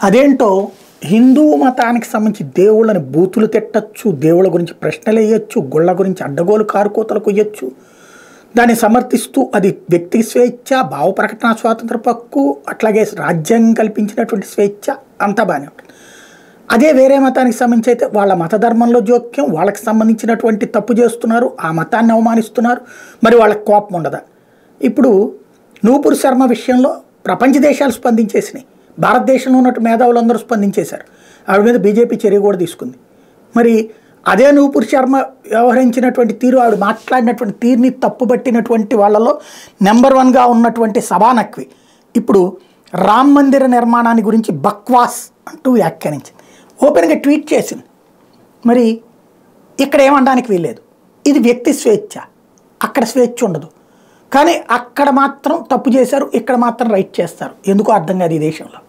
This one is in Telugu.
అదేంటో హిందూ మతానికి సంబంధించి దేవుళ్ళని బూతులు తిట్టచ్చు, దేవుళ్ళ గురించి ప్రశ్నలు వేయచ్చు, గుళ్ళ గురించి అడ్డగోలు కారుకోతలు కొయ్యొచ్చు. దాన్ని సమర్థిస్తూ అది వ్యక్తి స్వేచ్ఛ, భావ ప్రకటన స్వాతంత్ర హక్కు, అట్లాగే రాజ్యాంగం కల్పించినటువంటి స్వేచ్ఛ అంతా బాగానే ఉంటుంది. అదే వేరే మతానికి సంబంధించి అయితే వాళ్ళ మత ధర్మంలో జోక్యం, వాళ్ళకి సంబంధించినటువంటి తప్పు చేస్తున్నారు, ఆ మతాన్ని అవమానిస్తున్నారు, మరి వాళ్ళకి కోపం ఉండదా? ఇప్పుడు నూపూర్ శర్మ విషయంలో ప్రపంచ దేశాలు స్పందించేసినాయి, భారతదేశంలో ఉన్నట్టు మేధావులందరూ స్పందించేశారు, ఆవిడ మీద బీజేపీ చర్య కూడా తీసుకుంది. మరి అదే నూపూర్ శర్మ వ్యవహరించినటువంటి తీరు, ఆవిడ మాట్లాడినటువంటి తీరుని తప్పుబట్టినటువంటి వాళ్ళలో నెంబర్ 1గా ఉన్నటువంటి సభా నక్వి ఇప్పుడు రామ్ మందిర నిర్మాణాన్ని గురించి బక్వాస్ అంటూ వ్యాఖ్యానించింది, ఓపెన్గా ట్వీట్ చేసింది. మరి ఇక్కడ ఏమనడానికి వీల్లేదు, ఇది వ్యక్తి స్వేచ్ఛ, అక్కడ స్వేచ్ఛ ఉండదు. కానీ అక్కడ మాత్రం తప్పు చేశారు, ఇక్కడ మాత్రం రైట్ చేస్తారు, ఎందుకో అర్థం కాదు ఈ దేశంలో.